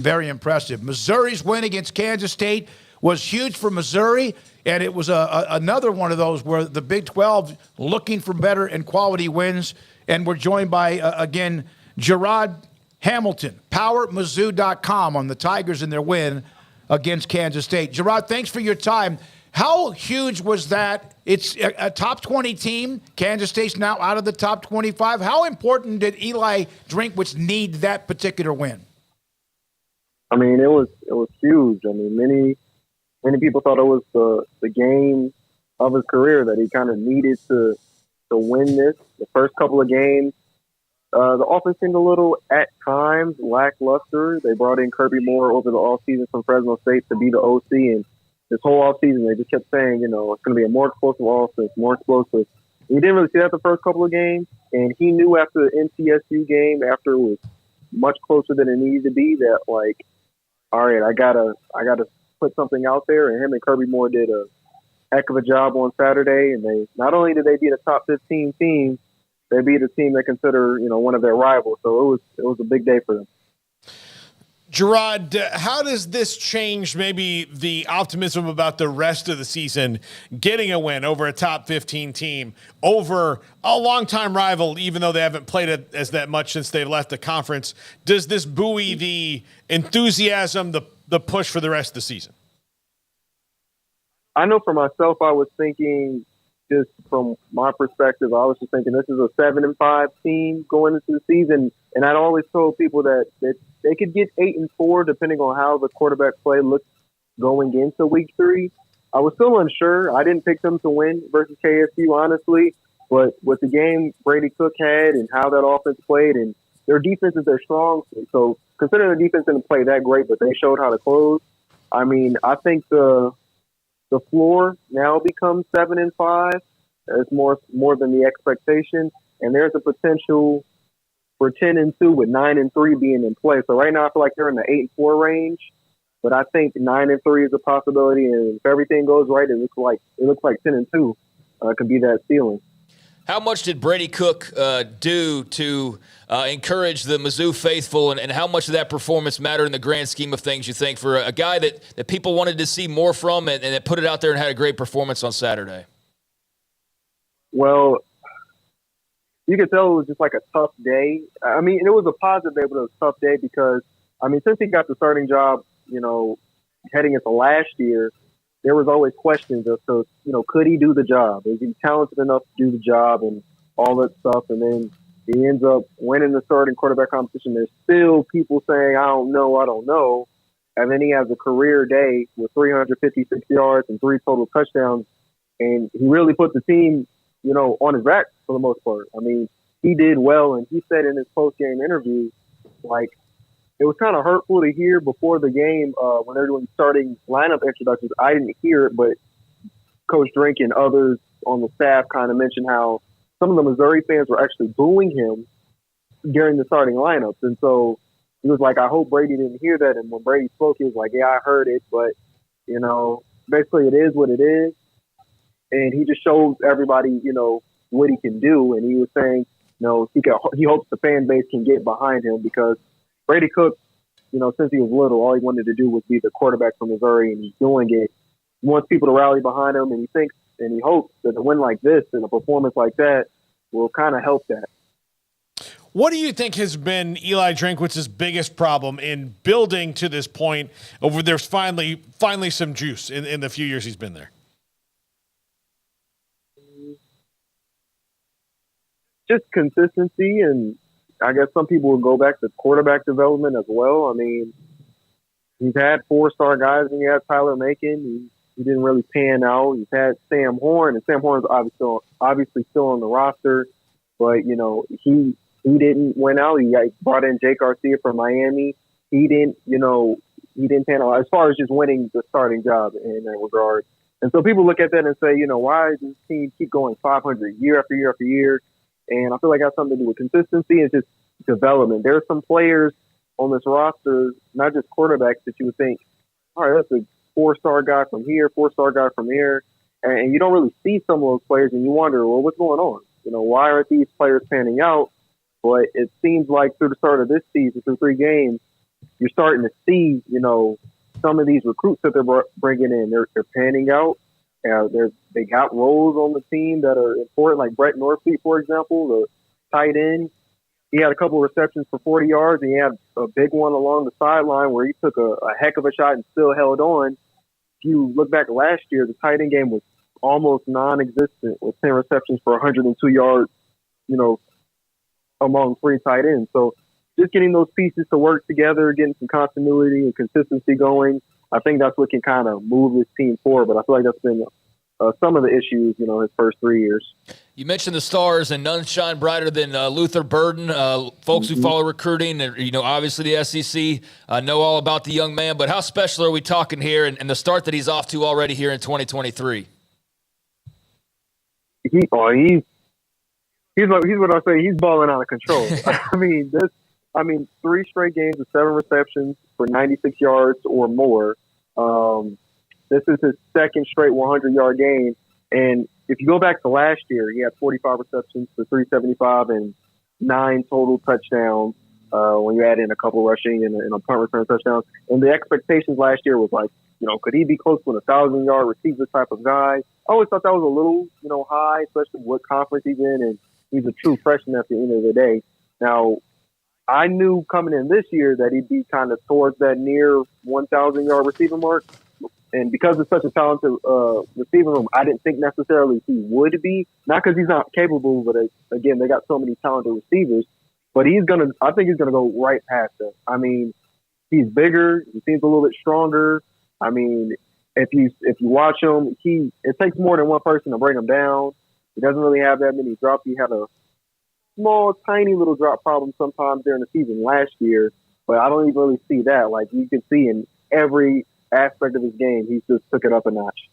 Very impressive. Missouri's win against Kansas State was huge for Missouri, and it was another one of those where the Big 12 looking for better and quality wins. And we're joined by, again, Jarod Hamilton, PowerMizzou.com on the Tigers and their win against Kansas State. Jarod, thanks for your time. How huge was that? It's a top 20 team. Kansas State's now out of the top 25. How important did Eli Drinkwitz need that particular win? I mean, it was huge. I mean, many people thought it was the game of his career that he kind of needed to win this. The first couple of games, the offense seemed a little, at times, lackluster. They brought in Kirby Moore over the offseason from Fresno State to be the OC, and this whole offseason they just kept saying, it's going to be a more explosive offense, more explosive. And you didn't really see that the first couple of games, and he knew after the NCSU game, after it was much closer than it needed to be, that, like, all right, I gotta put something out there, and him and Kirby Moore did a heck of a job on Saturday, and they not only did they beat a top 15 team, they beat a team they consider, one of their rivals. So it was a big day for them. Jarod, how does this change maybe the optimism about the rest of the season, getting a win over a top 15 team, over a longtime rival, even though they haven't played it as that much since they left the conference? Does this buoy the enthusiasm, the push for the rest of the season? I know for myself, I was thinking, just from my perspective, I was just thinking this is a 7-5 team going into the season. And I'd always told people that they could get 8-4 depending on how the quarterback play looked going into week 3. I was still unsure. I didn't pick them to win versus KSU, honestly. But with the game Brady Cook had and how that offense played, and their defense is their strong. So considering their defense didn't play that great, but they showed how to close. I mean, I think the floor now becomes 7-5. It's more than the expectation, and there's a potential for 10-2 with 9-3 being in play. So right now, I feel like they're in the 8-4 range, but I think 9-3 is a possibility, and if everything goes right, it looks like 10-2 could be that ceiling. How much did Brady Cook do to encourage the Mizzou faithful, and how much of that performance mattered in the grand scheme of things, you think, for a guy that people wanted to see more from and that put it out there and had a great performance on Saturday? Well, you could tell it was just like a tough day. I mean, it was a positive day, but it was a tough day because, I mean, since he got the starting job, heading into last year, there was always questions as to, could he do the job? Is he talented enough to do the job and all that stuff? And then he ends up winning the starting quarterback competition. There's still people saying, I don't know. And then he has a career day with 356 yards and 3 total touchdowns. And he really put the team, on his back for the most part. I mean, he did well. And he said in his post-game interview, like, it was kind of hurtful to hear before the game when they're doing starting lineup introductions. I didn't hear it, but Coach Drink and others on the staff kind of mentioned how some of the Missouri fans were actually booing him during the starting lineups. And so he was like, I hope Brady didn't hear that. And when Brady spoke, he was like, yeah, I heard it. But, basically it is what it is. And he just shows everybody, what he can do. And he was saying, he hopes the fan base can get behind him because Brady Cook, since he was little, all he wanted to do was be the quarterback for Missouri, and he's doing it. He wants people to rally behind him, and he thinks and he hopes that a win like this and a performance like that will kind of help that. What do you think has been Eli Drinkwitz's biggest problem in building to this point over there's finally some juice in the few years he's been there? Just consistency, and I guess some people will go back to quarterback development as well. I mean, he's had 4-star guys, and he had Tyler Macon. He didn't really pan out. He's had Sam Horn, and Sam Horn's obviously still on the roster, but he didn't win out. He brought in Jake Garcia from Miami. He didn't pan out as far as just winning the starting job in that regard. And so people look at that and say, why does this team keep going 500 year after year after year? And I feel like it has something to do with consistency and just development. There are some players on this roster, not just quarterbacks, that you would think, all right, that's a 4-star guy from here, 4-star guy from here. And you don't really see some of those players, and you wonder, well, what's going on? Why aren't these players panning out? But it seems like through the start of this season, through 3 games, you're starting to see, some of these recruits that they're bringing in, they're panning out. They got roles on the team that are important, like Brett Norfleet, for example, the tight end. He had a couple of receptions for 40 yards, and he had a big one along the sideline where he took a heck of a shot and still held on. If you look back last year, the tight end game was almost non-existent with 10 receptions for 102 yards, among 3 tight ends. So just getting those pieces to work together, getting some continuity and consistency going, I think that's what can kind of move this team forward. But I feel like that's been some of the issues, his first 3 years. You mentioned the stars, and none shine brighter than Luther Burden. Folks who follow recruiting, and obviously the SEC know all about the young man. But how special are we talking here, and the start that he's off to already here in 2023? He's what I say. He's balling out of control. I mean, 3 straight games with 7 receptions for 96 yards or more. This is his second straight 100-yard game. And if you go back to last year, he had 45 receptions for 375 and 9 total touchdowns when you add in a couple rushing and a punt return touchdown. And the expectations last year was like, could he be close to a 1,000-yard receiver type of guy? I always thought that was a little, high, especially what conference he's in. And he's a true freshman at the end of the day. Now, I knew coming in this year that he'd be kind of towards that near 1,000-yard receiver mark. And because it's such a talented receiver room, I didn't think necessarily he would be. Not because he's not capable, but again, they got so many talented receivers. But I think he's gonna go right past them. I mean, he's bigger. He seems a little bit stronger. I mean, if you watch him, it takes more than one person to bring him down. He doesn't really have that many drops. He had a small, tiny little drop problem sometimes during the season last year, but I don't even really see that. Like, you can see in every aspect of his game, he just took it up a notch.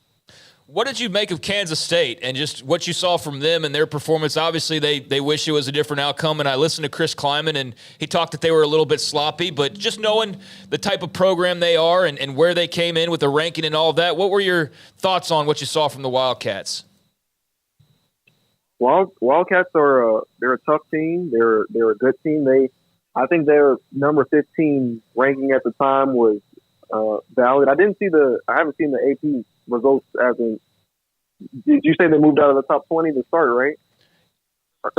What did you make of Kansas State and just what you saw from them and their performance? Obviously, they wish it was a different outcome, and I listened to Chris Kleiman, and he talked that they were a little bit sloppy, but just knowing the type of program they are and where they came in with the ranking and all of that, what were your thoughts on what you saw from the Wildcats? Wildcats they're a tough team. They're a good team. I think their number 15 ranking at the time was valid. I haven't seen the AP results as in. Did you say they moved out of the top 20 to start, right?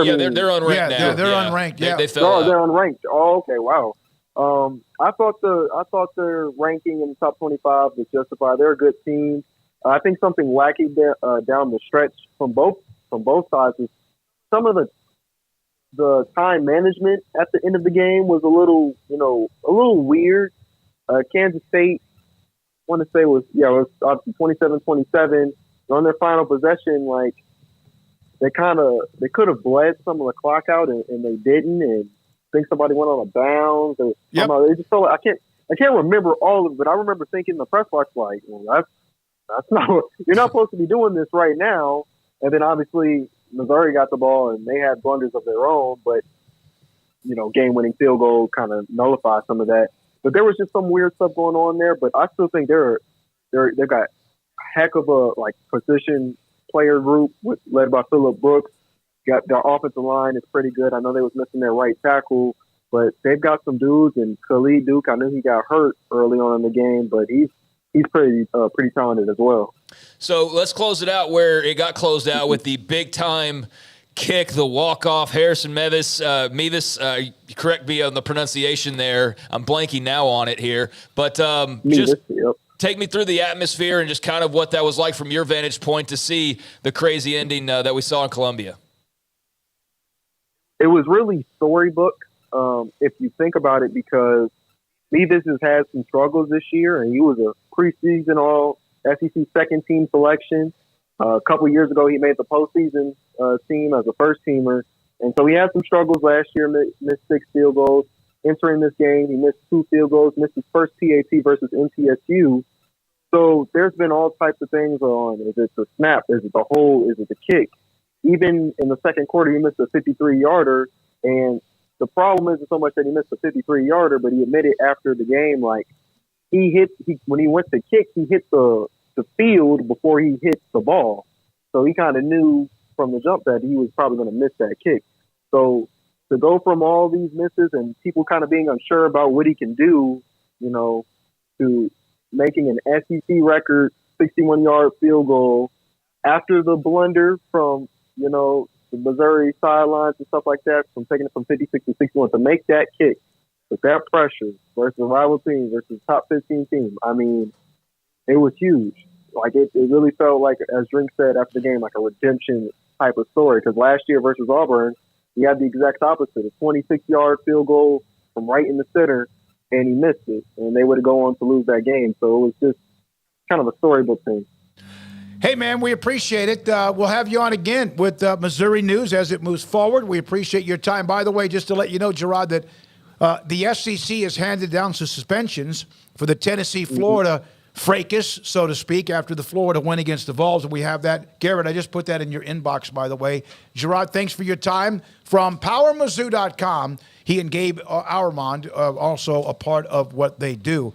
Yeah, they're unranked now. They're unranked. Yeah, they fell out. They're unranked. Oh, okay, wow. I thought their ranking in the top 25 was justified. They're a good team. I think something wacky there down the stretch from both sides is some of the time management at the end of the game was a little weird. Kansas State, I want to say it was obviously 27-27. On their final possession, like they could have bled some of the clock out and they didn't. And I think somebody went on a bounce. Or they just felt like, I can't remember all of it, but I remember thinking in the press box like, well, that's not you're not supposed to be doing this right now. And then obviously Missouri got the ball and they had blunders of their own, but game-winning field goal kind of nullified some of that. But there was just some weird stuff going on there. But I still think they've got a heck of a position player group led by Phillip Brooks. Got their offensive line is pretty good. I know they was missing their right tackle, but they've got some dudes. And Khalid Duke, I knew he got hurt early on in the game, but he's pretty talented as well. So let's close it out where it got closed out with the big-time kick, the walk-off. Harrison Mevis, correct me on the pronunciation there. I'm blanking now on it here. But take me through the atmosphere and just kind of what that was like from your vantage point to see the crazy ending that we saw in Columbia. It was really storybook, if you think about it, because Mevis has had some struggles this year, and he was a preseason all-SEC second-team selection. A couple years ago, he made the postseason team as a first-teamer. And so he had some struggles last year, missed 6 field goals. Entering this game, he missed 2 field goals, missed his first PAT versus MTSU. So there's been all types of things on. Is it the snap? Is it the hold? Is it the kick? Even in the second quarter, he missed a 53-yarder. And the problem isn't so much that he missed a 53-yarder, but he admitted after the game, like, when he went to kick, he hit the field before he hit the ball. So he kind of knew from the jump that he was probably going to miss that kick. So to go from all these misses and people kind of being unsure about what he can do, you know, to making an SEC record 61-yard field goal after the blunder from, you know, the Missouri sidelines and stuff like that, from taking it from 56 to 61, to make that kick with that pressure versus a rival team, versus top 15 team. I mean, it was huge. Like, it really felt like, as Drink said after the game, like a redemption type of story. Because last year versus Auburn, he had the exact opposite, a 26-yard field goal from right in the center, and he missed it. And they would have gone on to lose that game. So it was just kind of a storybook thing. Hey, man, we appreciate it. We'll have you on again with Missouri news as it moves forward. We appreciate your time. By the way, just to let you know, Jarod, that the SEC has handed down some suspensions for the Tennessee-Florida fracas, so to speak, after the Florida win against the Vols. And we have that. Garrett, I just put that in your inbox, by the way. Jarod, thanks for your time. From PowerMizzou.com, he and Gabe Auermond, also a part of what they do.